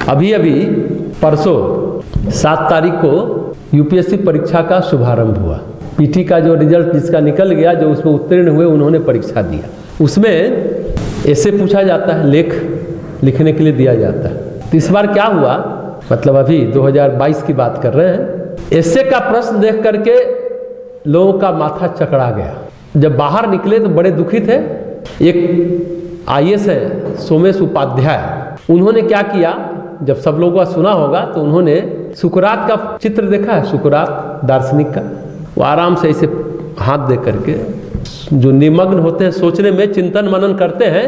अभी अभी परसों 7 तारीख को यूपीएससी परीक्षा का शुभारंभ हुआ। पीटी का जो रिजल्ट जिसका निकल गया, जो उसमें उत्तीर्ण हुए उन्होंने परीक्षा दिया। उसमें ऐसे पूछा जाता है, लेख लिखने के लिए दिया जाता है। तो इस बार क्या हुआ, मतलब अभी 2022 की बात कर रहे हैं, ऐसे का प्रश्न देख करके लोगों का माथा चकरा गया। जब बाहर निकले तो बड़े दुखी थे। एक आईएएस है सोमेश उपाध्याय, उन्होंने क्या किया, जब सब लोगों का सुना होगा तो उन्होंने सुकरात का चित्र देखा है, सुकरात दार्शनिक का, वो आराम से ऐसे हाथ दे करके जो निमग्न होते हैं सोचने में, चिंतन मनन करते हैं,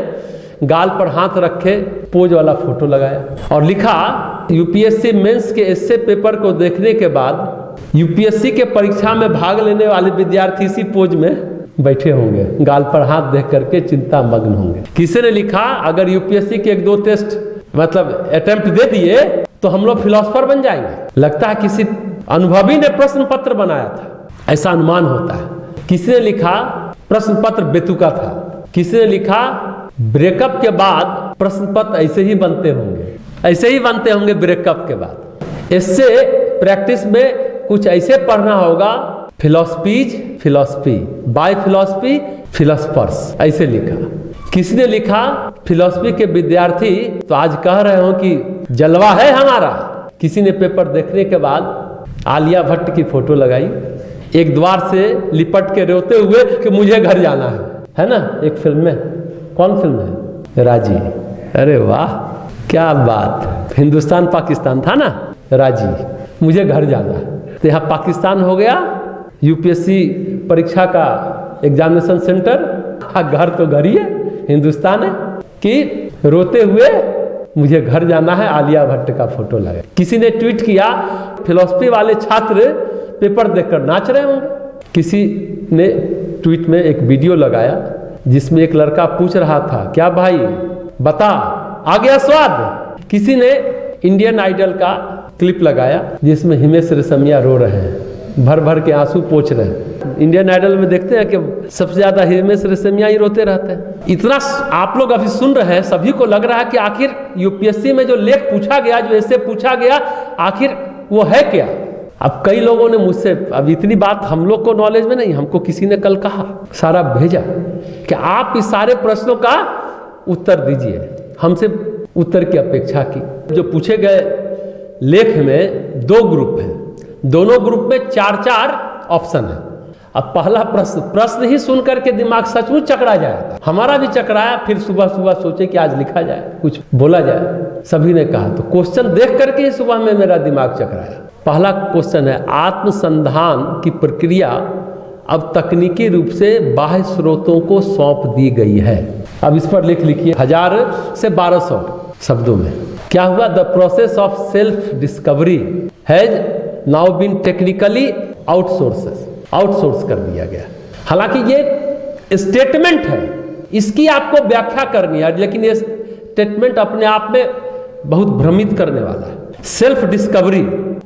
गाल पर हाथ रखे पोज वाला फोटो लगाया और लिखा, यूपीएससी मेंस के एस्से पेपर को देखने के बाद यूपीएससी के परीक्षा में भाग लेने वाले विद्यार्थी इसी पोज में बैठे होंगे, गाल पर हाथ देख करके चिंता मग्न होंगे। किसी ने लिखा, अगर यूपीएससी के 1-2 टेस्ट मतलब अटेम्प्ट दे दिए तो हम लोग फिलोसोफर बन जाएंगे। लगता है किसी अनुभवी ने प्रश्न पत्र बनाया था, ऐसा अनुमान होता है। किसी ने लिखा प्रश्न पत्र बेतुका था। किसी ने लिखा ब्रेकअप के बाद प्रश्न पत्र ऐसे ही बनते होंगे, ऐसे ही बनते होंगे ब्रेकअप के बाद। इससे प्रैक्टिस में कुछ ऐसे पढ़ना होगा, फिलॉसफी बाय फिलॉसफी फिलोसफर्स, ऐसे लिखा। किसी ने लिखा फिलॉसफी के विद्यार्थी तो आज कह रहे हो कि जलवा है हमारा। किसी ने पेपर देखने के बाद आलिया भट्ट की फोटो लगाई, एक द्वार से लिपट के रोते हुए कि मुझे घर जाना है ना, एक फिल्म में, कौन फिल्म है, राजी। अरे वाह क्या बात, हिंदुस्तान पाकिस्तान था ना, राजी, मुझे घर जाना है। तो यहाँ पाकिस्तान हो गया यूपीएससी परीक्षा का एग्जामिनेशन सेंटर, घर तो घर ही है, हिंदुस्तान है, कि रोते हुए मुझे घर जाना है, आलिया भट्ट का फोटो लगा। किसी ने ट्वीट किया फिलॉसफी वाले छात्र पेपर देखकर नाच रहे होंगे। किसी ने ट्वीट में एक वीडियो लगाया जिसमें एक लड़का पूछ रहा था, क्या भाई बता आ गया स्वाद। किसी ने इंडियन आइडल का क्लिप लगाया जिसमें हिमेश रेशमिया रो रहे हैं, भर भर के आंसू पोंछ रहे हैं। इंडियन आइडल में देखते हैं कि सबसे ज्यादा हिमेश रेशमिया ही रोते रहते हैं। इतना आप लोग अभी सुन रहे हैं, सभी को लग रहा है कि आखिर यूपीएससी में जो लेख पूछा गया, जो ऐसे पूछा गया, आखिर वो है क्या। अब कई लोगों ने मुझसे, अब इतनी बात हम लोग को नॉलेज में नहीं, हमको किसी ने कल कहा, सारा भेजा कि आप इस सारे प्रश्नों का उत्तर दीजिए। हमसे उत्तर की अपेक्षा की। जो पूछे गए लेख में 2 ग्रुप हैं, दोनों ग्रुप में 4-4 ऑप्शन है। अब पहला प्रश्न ही सुन करके दिमाग सचमुच चकरा जाएगा, हमारा भी चकराया। फिर सुबह सुबह सोचे कि आज लिखा जाए, कुछ बोला जाए, सभी ने कहा। तो क्वेश्चन देख करके ही सुबह में मेरा दिमाग चकराया। पहला क्वेश्चन है, आत्मसंधान की प्रक्रिया अब तकनीकी रूप से बाह्य स्रोतों को सौंप दी गई है। अब इस पर लिखिए 1000 से 1200 शब्दों में। क्या हुआ, the process of self discovery has now been technically outsource कर दिया गया। हालांकि ये स्टेटमेंट है, इसकी आपको व्याख्या करनी है, लेकिन ये स्टेटमेंट अपने आप में बहुत भ्रमित करने वाला है। सेल्फ डिस्कवरी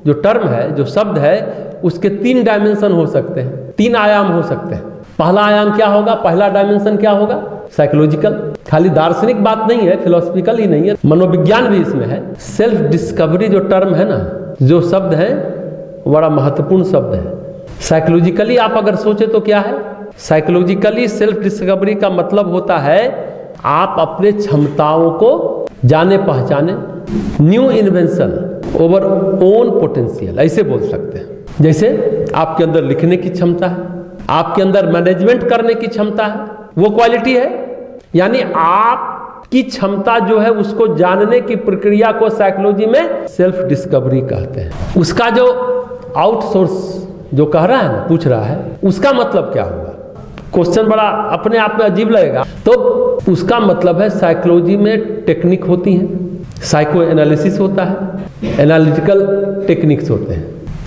जो टर्म है, जो शब्द है, उसके 3 डायमेंशन हो सकते हैं, 3 आयाम हो सकते हैं। पहला आयाम क्या होगा, पहला डायमेंशन क्या होगा, साइकोलॉजिकल। खाली दार्शनिक बात नहीं है, फिलोसफिकल ही नहीं है, मनोविज्ञान भी इसमें है। सेल्फ डिस्कवरी जो टर्म है ना, जो शब्द है, बड़ा महत्वपूर्ण शब्द है। साइकोलॉजिकली आप अगर सोचे तो क्या है, साइकोलॉजिकली सेल्फ डिस्कवरी का मतलब होता है आप अपने क्षमताओं को जाने पहचाने, new invention over own potential, ऐसे बोल सकते हैं। जैसे आपके अंदर लिखने की क्षमता है, आपके अंदर मैनेजमेंट करने की क्षमता है, वो क्वालिटी है। यानी आपकी क्षमता जो है उसको जानने की प्रक्रिया को साइकोलॉजी में सेल्फ डिस्कवरी कहते हैं। उसका जो आउटसोर्स जो कह रहा है ना, पूछ रहा है, उसका मतलब क्या होगा। क्वेश्चन बड़ा अपने आप में अजीब लगेगा। तो उसका मतलब है साइकोलॉजी में टेक्निक होती है, साइको एनालिसिस होता है, एनालिटिकल टेक्निक्स होते हैं।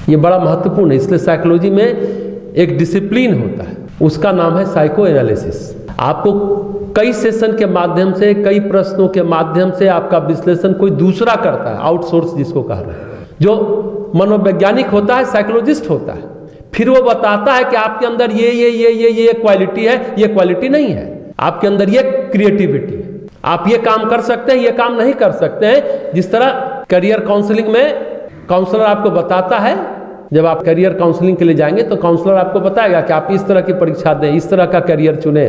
ये बड़ा महत्वपूर्ण है, इसलिए साइकोलॉजी में एक डिसिप्लिन होता है, उसका नाम है साइको एनालिसिस। आपको कई सेशन के माध्यम से, कई प्रश्नों के माध्यम से आपका विश्लेषण कोई दूसरा करता है, आउटसोर्स जिसको कह रहे हैं। जो मनोवैज्ञानिक होता है, साइकोलॉजिस्ट होता है, फिर वो बताता है कि आपके अंदर ये क्वालिटी है, ये क्वालिटी नहीं है, आपके अंदर ये क्रिएटिविटी है, आप ये काम कर सकते हैं, ये काम नहीं कर सकते हैं। जिस तरह करियर काउंसलिंग में काउंसलर आपको बताता है, जब आप करियर काउंसलिंग के लिए जाएंगे तो काउंसलर आपको बताएगा कि आप इस तरह की परीक्षा दें, इस तरह का करियर चुने।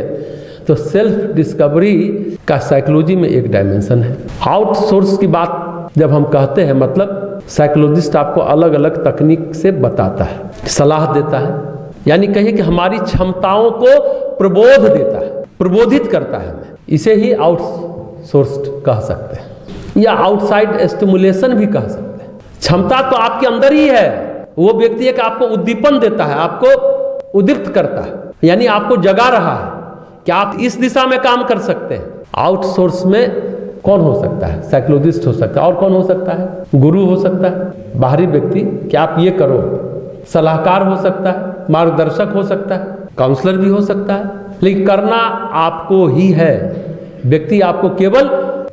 तो सेल्फ डिस्कवरी का साइकोलॉजी में एक डायमेंशन है। आउटसोर्स की बात जब हम कहते हैं, मतलब साइकोलॉजिस्ट आपको अलग अलग तकनीक से बताता है, सलाह देता है, यानी कहिए कि हमारी क्षमताओं को प्रबोध देता है, प्रबोधित करता है हमें। इसे ही आउटसोर्स्ड कह सकते हैं या आउटसाइड स्टिमुलेशन भी कह सकते हैं। क्षमता तो आपके अंदर ही है, वो व्यक्ति एक आपको उद्दीपन देता है, आपको उद्दीप्त करता है, यानी आपको जगा रहा है कि आप इस दिशा में काम कर सकते हैं। आउटसोर्स में कौन हो सकता है? साइकोलॉजिस्ट हो सकता है। और कौन हो सकता है? गुरु हो सकता है, बाहरी व्यक्ति कि आप ये करो। सलाहकार हो सकता है, मार्गदर्शक हो सकता है, काउंसलर भी हो सकता है, लेकिन करना आपको ही है। व्यक्ति आपको केवल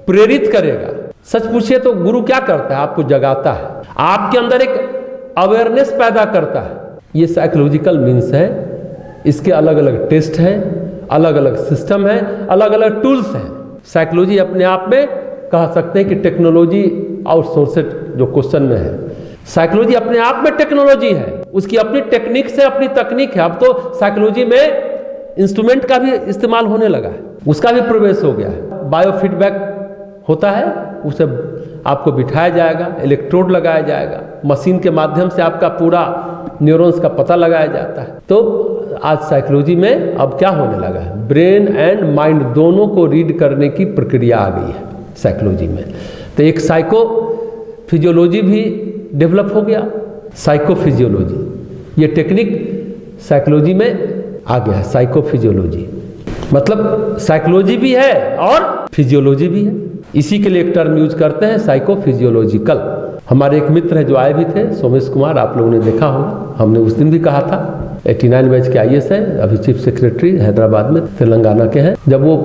प्रेरित करेगा। सच पूछिए तो गुरु क्या करता है? आपको जगाता है, आपके अंदर एक अवेयरनेस पैदा करता है। ये साइकोलॉजिकल मीन्स है। इसके अलग अलग टेस्ट हैं, अलग अलग सिस्टम है, अलग अलग टूल्स हैं। साइकोलॉजी अपने आप में कह सकते हैं कि टेक्नोलॉजी आउटसोर्सेड जो क्वेश्चन में है, साइकोलॉजी अपने आप में टेक्नोलॉजी है, उसकी अपनी टेक्निक से अपनी तकनीक है। अब तो साइकोलॉजी में इंस्ट्रूमेंट का भी इस्तेमाल होने लगा है, उसका भी प्रवेश हो गया है। बायोफीडबैक होता है, उसे आपको बिठाया जाएगा, इलेक्ट्रोड लगाया जाएगा, मशीन के माध्यम से आपका पूरा न्यूरॉन्स का पता लगाया जाता है। तो आज साइकोलॉजी में अब क्या होने लगा है? ब्रेन एंड माइंड दोनों को रीड करने की प्रक्रिया आ गई है साइकोलॉजी में। तो एक साइको फिजियोलॉजी भी डेवलप हो गया, साइकोफिजियोलॉजी। ये टेक्निक साइकोलॉजी में आ गया है, साइकोफिजियोलॉजी। मतलब साइकोलॉजी भी है और फिजियोलॉजी भी है। इसी के लिए एक टर्म यूज करते हैं, साइकोफिजियोलॉजिकल। हमारे एक मित्र हैं जो आए भी थे, सोमेश कुमार, आप लोगों ने देखा होगा, हमने उस दिन भी कहा था। 89 बैच के IAS है, अभी चीफ सेक्रेटरी हैदराबाद में, तेलंगाना के हैं। जब वो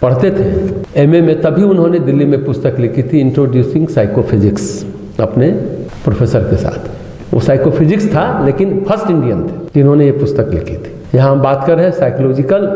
पढ़ते थे MA में, तभी उन्होंने दिल्ली में पुस्तक लिखी थी, इंट्रोड्यूसिंग साइकोफिजिक्स, अपने प्रोफेसर के साथ। वो साइकोफिजिक्स था, लेकिन फर्स्ट इंडियन थे जिन्होंने ये पुस्तक लिखी थी। यहाँ हम बात कर रहे हैं साइकोलॉजिकल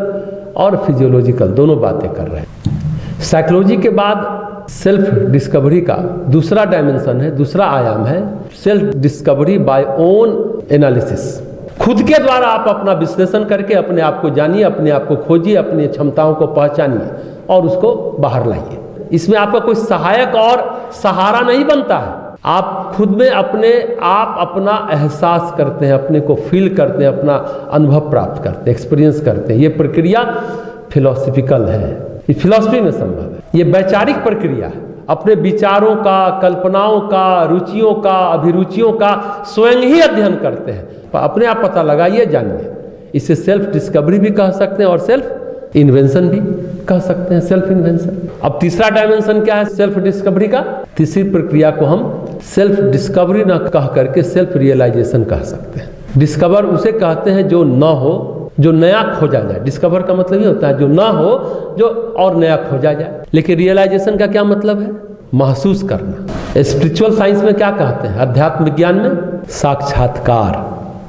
और फिजियोलॉजिकल, दोनों बातें कर रहे हैं। साइकोलॉजी के बाद सेल्फ डिस्कवरी का दूसरा डायमेंशन है, दूसरा आयाम है self discovery by own analysis. खुद के द्वारा आप अपना विश्लेषण करके अपने आप को जानिए, अपने आप को खोजिए, अपनी क्षमताओं को पहचानिए और उसको बाहर लाइए। इसमें आपका कोई सहायक और सहारा नहीं बनता है। आप खुद में अपने आप अपना एहसास करते हैं, अपने को फील करते हैं, अपना अनुभव प्राप्त करते हैं, एक्सपीरियंस करते हैं। ये प्रक्रिया फिलॉसफिकल है, ये फिलॉसफी में संभव है। ये वैचारिक प्रक्रिया है। अपने विचारों का, कल्पनाओं का, रुचियों का, अभिरुचियों का स्वयं ही अध्ययन करते हैं, अपने आप पता लगाइए, जानिए। इसे सेल्फ डिस्कवरी भी कह सकते हैं और सेल्फ इन्वेंशन भी कह सकते हैं, सेल्फ इन्वेंशन। अब तीसरा डायमेंशन क्या है सेल्फ डिस्कवरी का? तीसरी प्रक्रिया को हम सेल्फ डिस्कवरी ना कह करके सेल्फ रियलाइजेशन कह सकते हैं। डिस्कवर उसे कहते हैं जो न हो, जो नया खोजा जाए। डिस्कवर का मतलब ये होता है जो ना हो, जो और नया खोजा जाए। लेकिन रियलाइजेशन का क्या मतलब है? महसूस करना। स्पिरिचुअल साइंस में क्या कहते हैं? अध्यात्म विज्ञान में साक्षात्कार,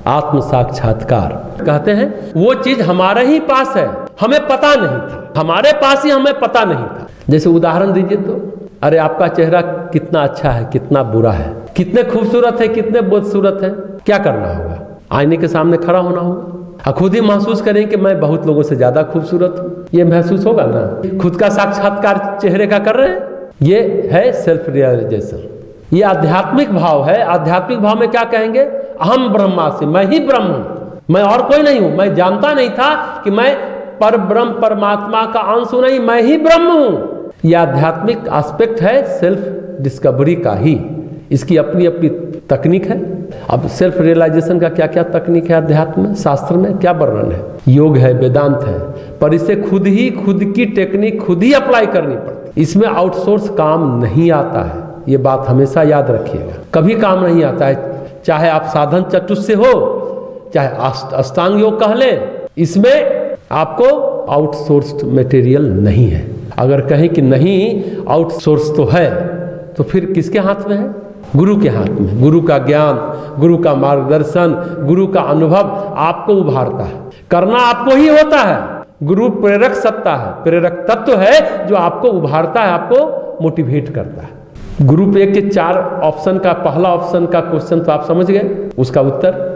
आत्म साक्षात्कार कहते हैं। वो चीज हमारे ही पास है, हमें पता नहीं था, हमारे पास ही हमें पता नहीं था। जैसे उदाहरण दीजिए तो, अरे आपका चेहरा कितना अच्छा है, कितना बुरा है, कितने खूबसूरत है, कितने बदसूरत है। क्या करना होगा? आईने के सामने खड़ा होना होगा, खुद ही महसूस करें कि मैं बहुत लोगों से ज्यादा खूबसूरत हूँ। ये महसूस होगा ना? खुद का साक्षात्कार चेहरे का कर रहे हैं। ये है सेल्फ रियलाइजेशन। ये आध्यात्मिक भाव है। आध्यात्मिक भाव में क्या कहेंगे? अहम ब्रह्मास्मि, मैं ही ब्रह्म हूँ, मैं और कोई नहीं हूँ। मैं जानता नहीं था कि मैं पर ब्रह्म परमात्मा का अंश हूँ, नहीं, मैं ही ब्रह्म हूँ। ये आध्यात्मिक एस्पेक्ट है सेल्फ डिस्कवरी का ही। इसकी अपनी अपनी तकनीक है। अब सेल्फ रियलाइजेशन का क्या क्या तकनीक है अध्यात्म में, शास्त्र में क्या वर्णन है? योग है, वेदांत है, पर इसे खुद की टेक्निक खुद ही अप्लाई करनी पड़ती। इसमें आउटसोर्स काम नहीं आता है, ये बात हमेशा याद रखिएगा। कभी काम नहीं आता है, चाहे आप साधन चतुष्टय हो, चाहे अष्टांग योग कह लें, इसमें आपको आउटसोर्स्ड मटेरियल नहीं है। अगर कहें कि नहीं आउटसोर्स तो है, तो फिर किसके हाथ में है? गुरु के हाथ में। गुरु का ज्ञान, गुरु का मार्गदर्शन, गुरु का अनुभव आपको उभारता है। करना आपको ही होता है। गुरु प्रेरक सत्ता है, प्रेरक तत्व है जो आपको उभारता है, आपको मोटिवेट करता है। ग्रुप ए के 4 ऑप्शन का पहला ऑप्शन का क्वेश्चन तो आप समझ गए, उसका उत्तर